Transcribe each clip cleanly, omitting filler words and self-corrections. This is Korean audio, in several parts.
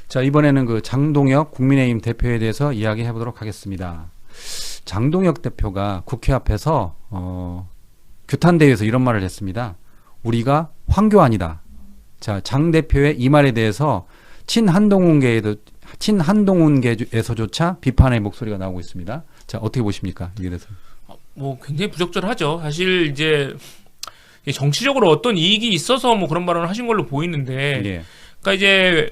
자, 이번에는 그 장동혁 국민의힘 대표에 대해서 이야기해 보도록 하겠습니다. 장동혁 대표가 국회 앞에서 규탄대회에서 이런 말을 했습니다. 우리가 황교안이다. 자, 장 대표의 이 말에 대해서 친한동훈계에서조차 비판의 목소리가 나오고 있습니다. 자, 어떻게 보십니까? 이에 대해서. 뭐 굉장히 부적절하죠. 사실 이제 정치적으로 어떤 이익이 있어서 뭐 그런 발언을 하신 걸로 보이는데, 예. 그러니까 이제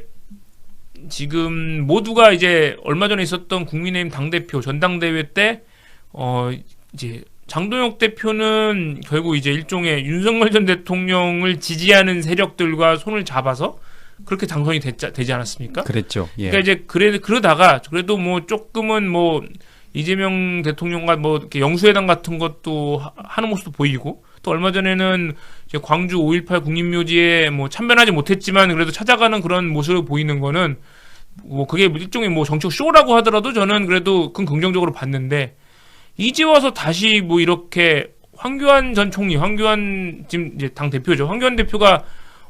지금 모두가 이제 얼마 전에 있었던 국민의힘 당대표 전당대회 때 이제 장동혁 대표는 결국 이제 일종의 윤석열 전 대통령을 지지하는 세력들과 손을 잡아서 그렇게 당선이 되지 않았습니까? 그랬죠. 예. 그러니까 이제 그러다가 그래도 뭐 조금은 뭐 이재명 대통령과 뭐 이렇게 영수회담 같은 것도 하는 모습도 보이고, 또 얼마 전에는 이제 광주 5.18 국립묘지에 뭐 참배하지 못했지만 그래도 찾아가는 그런 모습을 보이는 거는 뭐 그게 일종의 뭐 정치적 쇼라고 하더라도 저는 그래도 그건 긍정적으로 봤는데, 이제 와서 다시 뭐 이렇게 황교안 전 총리, 황교안 지금 이제 당 대표죠. 황교안 대표가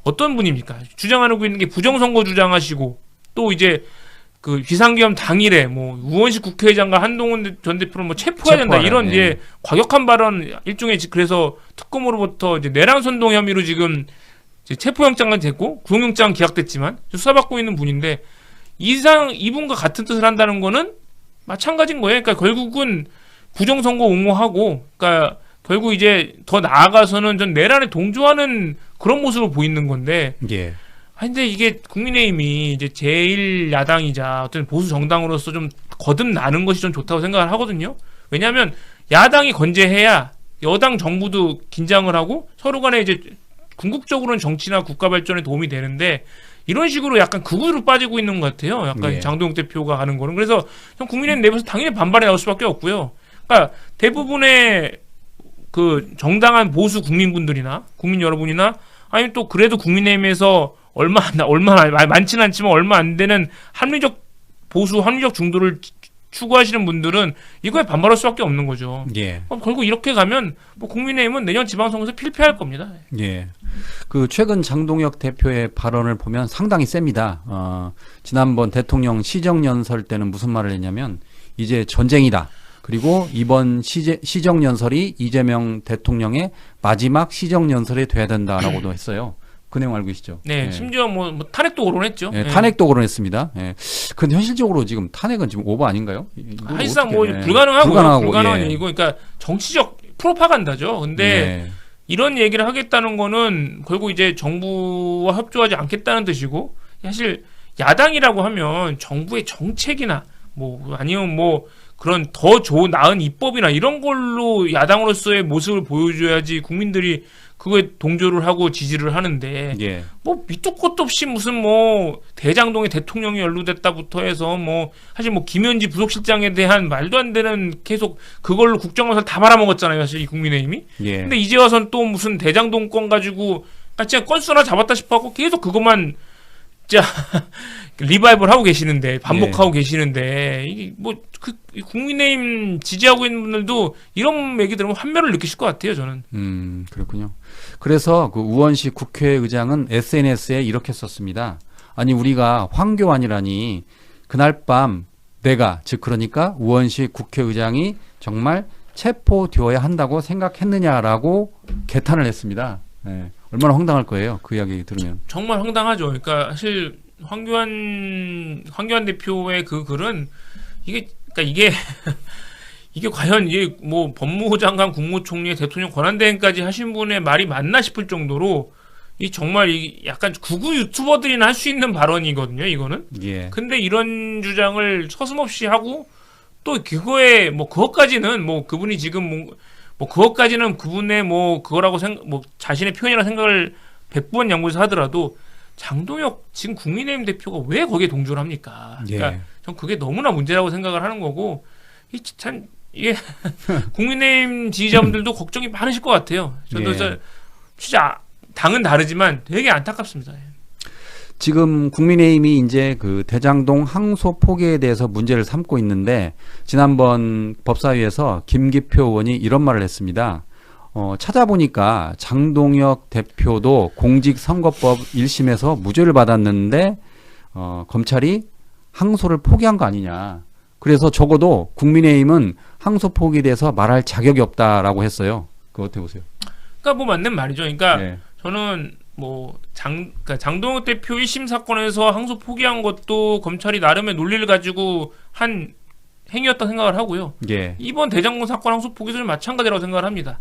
어떤 분입니까? 주장하고 있는 게 부정선거 주장하시고, 또 이제 그 비상계엄 당일에 뭐 우원식 국회의장과 한동훈 전 대표를 뭐 체포해야 된다, 이런 이제 과격한 발언, 일종의 그래서 특검으로부터 이제 내란 선동 혐의로 지금 이제 체포영장까지 됐고 구속영장 기각됐지만 수사받고 있는 분인데, 이분과 같은 뜻을 한다는 거는 마찬가지인 거예요. 그러니까 결국은 부정선거 옹호하고, 그러니까 결국 이제 더 나아가서는 전 내란에 동조하는 그런 모습을 보이는 건데. 예. 근데 이게 국민의힘이 이제 제일 야당이자 어떤 보수 정당으로서 좀 거듭나는 것이 좀 좋다고 생각을 하거든요. 왜냐하면 야당이 건재해야 여당 정부도 긴장을 하고 서로 간에 이제 궁극적으로는 정치나 국가 발전에 도움이 되는데, 이런 식으로 약간 극우로 빠지고 있는 것 같아요. 약간 예. 장동혁 대표가 하는 거는. 그래서 국민의힘 내부에서 당연히 반발이 나올 수밖에 없고요. 그러니까 대부분의 그 정당한 보수 국민분들이나 국민 여러분이나, 아니면 또 그래도 국민의힘에서 얼마 많지는 않지만 얼마 안 되는 합리적 보수, 합리적 중도를 추구하시는 분들은 이거에 반발할 수밖에 없는 거죠. 예. 결국 이렇게 가면 뭐 국민의힘은 내년 지방선거에서 필패할 겁니다. 예. 그 최근 장동혁 대표의 발언을 보면 상당히 셉니다. 지난번 대통령 시정연설 때는 무슨 말을 했냐면 이제 전쟁이다. 그리고 이번 시정연설이 이재명 대통령의 마지막 시정연설이 돼야 된다라고도 했어요. 그 내용 알고 계시죠? 네, 예. 심지어 뭐 탄핵도 거론했죠. 예, 탄핵도 거론했습니다. 예. 근데 현실적으로 지금 탄핵은 지금 오버 아닌가요? 사실상 뭐 예. 불가능한 예. 얘기고, 그러니까 정치적 프로파간다죠. 근데 예. 이런 얘기를 하겠다는 거는 결국 이제 정부와 협조하지 않겠다는 뜻이고, 사실 야당이라고 하면 정부의 정책이나 뭐 아니면 뭐 그런 더 나은 입법이나 이런 걸로 야당으로서의 모습을 보여줘야지 국민들이 그거에 동조를 하고 지지를 하는데, 예. 뭐 밑도 끝도 없이 무슨 뭐 대장동에 대통령이 연루됐다부터 해서 뭐 사실 뭐 김현지 부속실장에 대한 말도 안 되는 계속 그걸로 국정원을 다 말아먹었잖아요, 사실 이 국민의힘이. 예. 근데 이제 와서는 또 무슨 대장동 건 가지고 진짜 건수 하나 잡았다 싶어갖고 계속 그것만 진짜 리바이벌 하고 계시는데, 반복하고 계시는데, 이게 뭐 국민의힘 지지하고 있는 분들도 이런 얘기 들으면 환멸을 느끼실 것 같아요, 저는. 그렇군요. 그래서 그 우원식 국회의장은 SNS에 이렇게 썼습니다. 아니, 우리가 황교안이라니, 그날 밤 내가, 즉 그러니까 우원식 국회의장이 정말 체포되어야 한다고 생각했느냐라고 개탄을 했습니다. 네. 얼마나 황당할 거예요, 그 이야기 들으면. 정말 황당하죠. 그러니까 사실 황교안 대표의 그 글은 이게 과연 이게 뭐 법무부 장관, 국무총리, 대통령 권한대행까지 하신 분의 말이 맞나 싶을 정도로 이 정말 이 약간 극우 유튜버들이나 할 수 있는 발언이거든요, 이거는. 예. 근데 이런 주장을 서슴없이 하고, 또 그거에 뭐 그것까지는 뭐 그분이 지금 뭐 그것까지는 그분의 뭐 그거라고 뭐 자신의 표현이라고 생각을 100번 양보해서 하더라도, 장동혁 지금 국민의힘 대표가 왜 거기에 동조를 합니까? 그러니까 예. 전 그게 너무나 문제라고 생각을 하는 거고, 이게 국민의힘 지지자분들도 걱정이 많으실 것 같아요. 저도 예. 진짜 당은 다르지만 되게 안타깝습니다. 지금 국민의힘이 이제 그 대장동 항소 포기에 대해서 문제를 삼고 있는데, 지난번 법사위에서 김기표 의원이 이런 말을 했습니다. 찾아보니까 장동혁 대표도 공직선거법 1심에서 무죄를 받았는데 검찰이 항소를 포기한 거 아니냐. 그래서 적어도 국민의힘은 항소 포기에 대해서 말할 자격이 없다라고 했어요. 그거 어떻게 보세요? 그러니까 뭐 맞는 말이죠. 그러니까 예. 저는 뭐 그러니까 장동혁 대표 1심 사건에서 항소 포기한 것도 검찰이 나름의 논리를 가지고 한 행위였다 생각을 하고요. 예. 이번 대장동 사건 항소 포기도 마찬가지라고 생각을 합니다.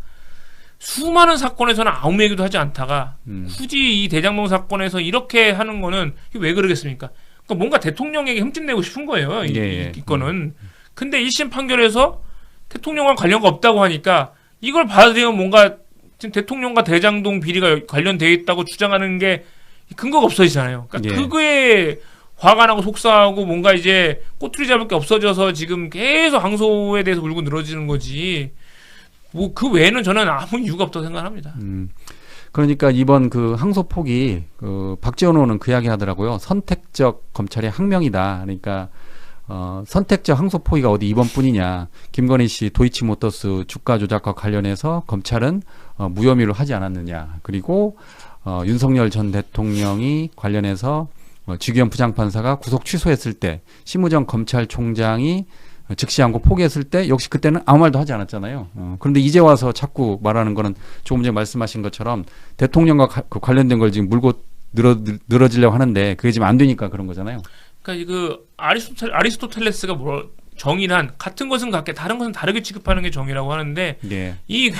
수많은 사건에서는 아무 얘기도 하지 않다가 굳이 이 대장동 사건에서 이렇게 하는 거는 이게 왜 그러겠습니까? 그러니까 뭔가 대통령에게 흠집내고 싶은 거예요. 이거는. 근데 1심 판결에서 대통령과 관련가 없다고 하니까 이걸 받아들이면 뭔가 지금 대통령과 대장동 비리가 관련되어 있다고 주장하는 게 근거가 없어지잖아요. 그러니까 그거에 화가 나고 속상하고 뭔가 이제 꼬투리 잡을 게 없어져서 지금 계속 항소에 대해서 울고 늘어지는 거지. 뭐 그 외에는 저는 아무 이유가 없다고 생각합니다. 그러니까 이번 그 항소 폭이 박지원 의원은 그 이야기 하더라고요. 선택적 검찰의 항명이다. 그러니까 선택적 항소 포기가 어디 이번뿐이냐. 김건희 씨 도이치모터스 주가 조작과 관련해서 검찰은 무혐의로 하지 않았느냐. 그리고 윤석열 전 대통령이 관련해서 주기현 부장판사가 구속 취소했을 때 심우정 검찰총장이 즉시 항고 포기했을 때 역시 그때는 아무 말도 하지 않았잖아요. 그런데 이제 와서 자꾸 말하는 거는 조금 전에 말씀하신 것처럼 대통령과 관련된 걸 지금 물고 늘어지려고 하는데 그게 지금 안 되니까 그런 거잖아요. 그러니까 그 아리스토텔레스가 뭐 정의란 같은 것은 같게 다른 것은 다르게 취급하는 게 정의라고 하는데 이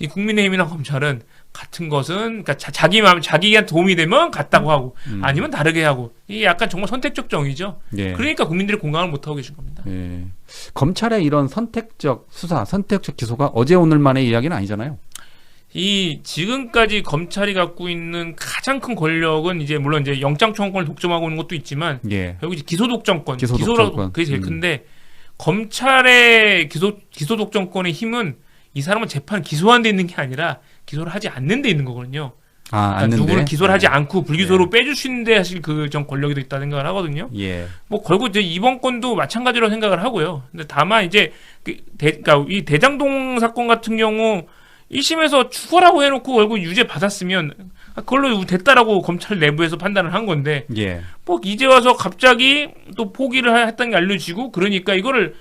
국민의힘이나 검찰은 같은 것은 그러니까 자기한테 도움이 되면 같다고 하고 아니면 다르게 하고 이게 약간 정말 선택적 정의죠. 그러니까 국민들이 공감을 못 하고 계신 겁니다. 검찰의 이런 선택적 수사, 선택적 기소가 어제 오늘만의 이야기는 아니잖아요. 이 지금까지 검찰이 갖고 있는 가장 큰 권력은 이제 물론 이제 영장청구권을 독점하고 있는 것도 있지만 결국 이제 기소독점권, 기소라고 그게 제일 큰데 검찰의 기소독점권의 힘은 이 사람은 재판 기소한 데 있는 게 아니라 기소를 하지 않는 데 있는 거거든요. 그러니까 누구를 기소를 하지 않고 불기소로 빼줄 수 있는데 사실 그 전 권력이 있다 생각을 하거든요. 뭐 결국 이제 이번 건도 마찬가지로 생각을 하고요. 근데 다만 이제 그러니까 이 대장동 사건 같은 경우 1심에서 죽어라고 해놓고 결국 유죄 받았으면 그걸로 됐다라고 검찰 내부에서 판단을 한 건데 뭐 이제 와서 갑자기 또 포기를 했다는 게 알려지고 그러니까 이거를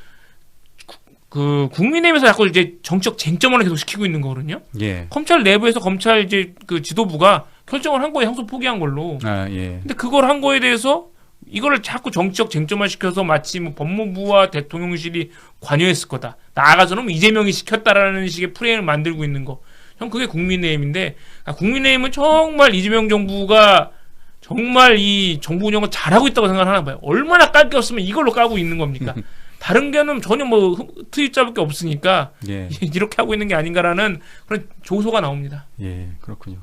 그 국민의힘에서 자꾸 이제 정치적 쟁점을 계속 시키고 있는 거거든요. 검찰 내부에서 검찰 이제 그 지도부가 결정을 한 거예요. 항소 포기한 걸로. 근데 그걸 한 거에 대해서 이거를 자꾸 정치적 쟁점화 시켜서 마치 뭐 법무부와 대통령실이 관여했을 거다. 나아가서는 이재명이 시켰다라는 식의 프레임을 만들고 있는 거. 형 그게 국민의힘인데 국민의힘은 정말 이재명 정부가 정말 이 정부 운영을 잘하고 있다고 생각하나 봐요. 얼마나 깔 게 없으면 이걸로 까고 있는 겁니까? 다른 게는 전혀 뭐 트윗 잡을 게 없으니까 이렇게 하고 있는 게 아닌가라는 그런 조소가 나옵니다. 그렇군요.